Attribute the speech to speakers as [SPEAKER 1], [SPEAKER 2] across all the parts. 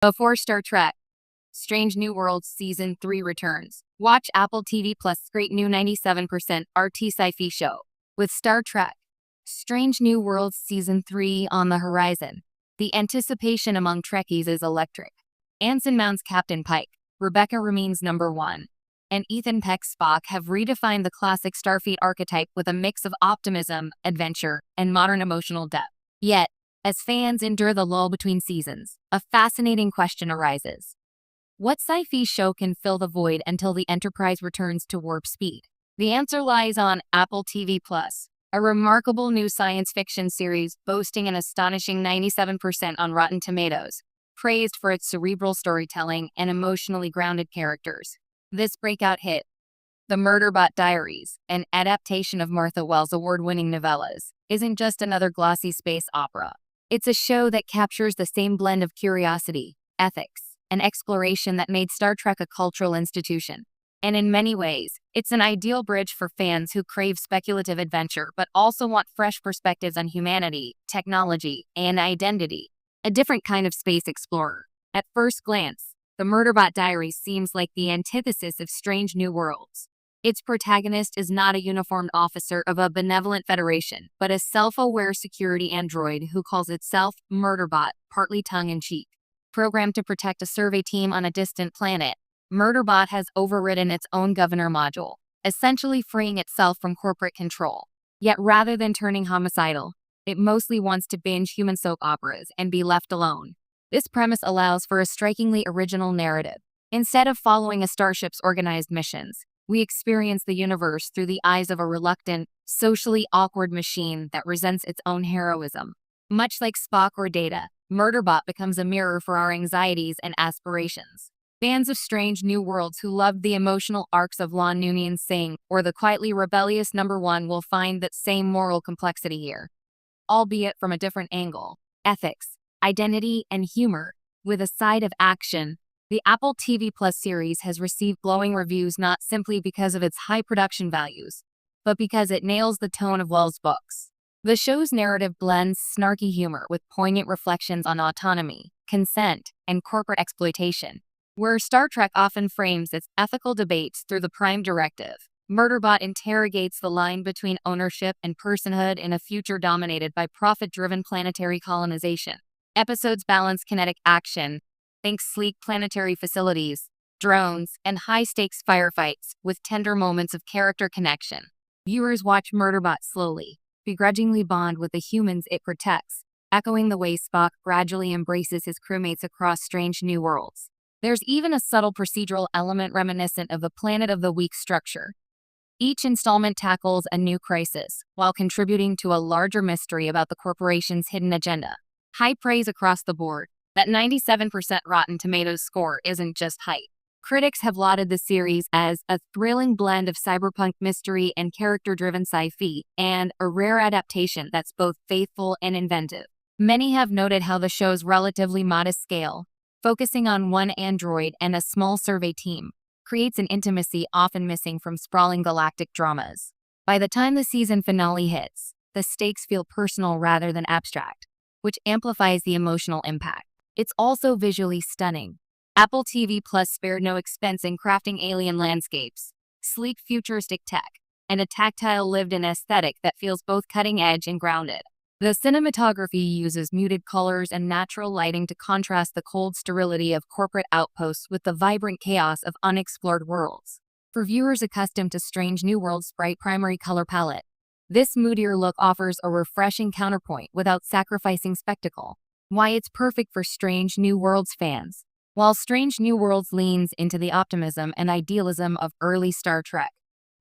[SPEAKER 1] Before Star Trek, Strange New Worlds Season 3 returns. Watch Apple TV Plus' great new 97% RT sci-fi show. With Star Trek, Strange New Worlds Season 3 on the horizon, the anticipation among Trekkies is electric. Anson Mount's Captain Pike, Rebecca remains number 1, and Ethan Peck's Spock have redefined the classic Starfleet archetype with a mix of optimism, adventure, and modern emotional depth. Yet, as fans endure the lull between seasons, a fascinating question arises. What sci-fi show can fill the void until the Enterprise returns to warp speed? The answer lies on Apple TV Plus, a remarkable new science fiction series boasting an astonishing 97% on Rotten Tomatoes, praised for its cerebral storytelling and emotionally grounded characters. This breakout hit, The Murderbot Diaries, an adaptation of Martha Wells' award-winning novellas, isn't just another glossy space opera. It's a show that captures the same blend of curiosity, ethics, and exploration that made Star Trek a cultural institution. And in many ways, it's an ideal bridge for fans who crave speculative adventure but also want fresh perspectives on humanity, technology, and identity. A different kind of space explorer. At first glance, The Murderbot Diaries seems like the antithesis of Strange New Worlds. Its protagonist is not a uniformed officer of a benevolent federation, but a self-aware security android who calls itself Murderbot, partly tongue-in-cheek. Programmed to protect a survey team on a distant planet, Murderbot has overridden its own governor module, essentially freeing itself from corporate control. Yet rather than turning homicidal, it mostly wants to binge human soap operas and be left alone. This premise allows for a strikingly original narrative. Instead of following a starship's organized missions, we experience the universe through the eyes of a reluctant, socially awkward machine that resents its own heroism. Much like Spock or Data, Murderbot becomes a mirror for our anxieties and aspirations. Fans of Strange New Worlds who loved the emotional arcs of Lon Noonien Singh or the quietly rebellious number 1 will find that same moral complexity here, albeit from a different angle: ethics, identity, and humor, with a side of action. The Apple TV Plus series has received glowing reviews not simply because of its high production values, but because it nails the tone of Wells' books. The show's narrative blends snarky humor with poignant reflections on autonomy, consent, and corporate exploitation. Where Star Trek often frames its ethical debates through the Prime Directive, Murderbot interrogates the line between ownership and personhood in a future dominated by profit-driven planetary colonization. Episodes balance kinetic action, think sleek planetary facilities, drones, and high-stakes firefights with tender moments of character connection. Viewers watch Murderbot slowly, begrudgingly bond with the humans it protects, echoing the way Spock gradually embraces his crewmates across Strange New Worlds. There's even a subtle procedural element reminiscent of the Planet of the Week structure. Each installment tackles a new crisis, while contributing to a larger mystery about the corporation's hidden agenda. High praise across the board. That 97% Rotten Tomatoes score isn't just hype. Critics have lauded the series as a thrilling blend of cyberpunk mystery and character-driven sci-fi, and a rare adaptation that's both faithful and inventive. Many have noted how the show's relatively modest scale, focusing on one android and a small survey team, creates an intimacy often missing from sprawling galactic dramas. By the time the season finale hits, the stakes feel personal rather than abstract, which amplifies the emotional impact. It's also visually stunning. Apple TV Plus spared no expense in crafting alien landscapes, sleek futuristic tech, and a tactile lived-in aesthetic that feels both cutting-edge and grounded. The cinematography uses muted colors and natural lighting to contrast the cold sterility of corporate outposts with the vibrant chaos of unexplored worlds. For viewers accustomed to Strange New Worlds' bright primary color palette, this moodier look offers a refreshing counterpoint without sacrificing spectacle. Why it's perfect for Strange New Worlds fans. While Strange New Worlds leans into the optimism and idealism of early Star Trek,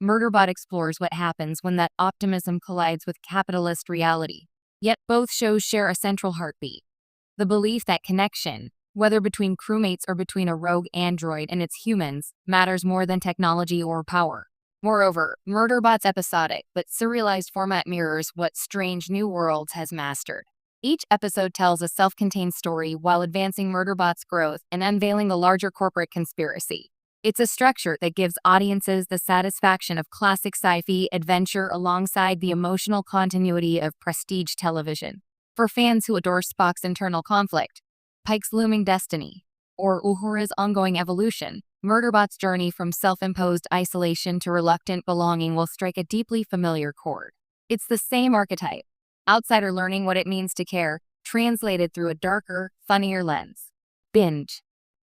[SPEAKER 1] Murderbot explores what happens when that optimism collides with capitalist reality. Yet both shows share a central heartbeat: the belief that connection, whether between crewmates or between a rogue android and its humans, matters more than technology or power. Moreover, Murderbot's episodic but serialized format mirrors what Strange New Worlds has mastered. Each episode tells a self-contained story while advancing Murderbot's growth and unveiling the larger corporate conspiracy. It's a structure that gives audiences the satisfaction of classic sci-fi adventure alongside the emotional continuity of prestige television. For fans who adore Spock's internal conflict, Pike's looming destiny, or Uhura's ongoing evolution, Murderbot's journey from self-imposed isolation to reluctant belonging will strike a deeply familiar chord. It's the same archetype, outsider learning what it means to care, translated through a darker, funnier lens. Binge.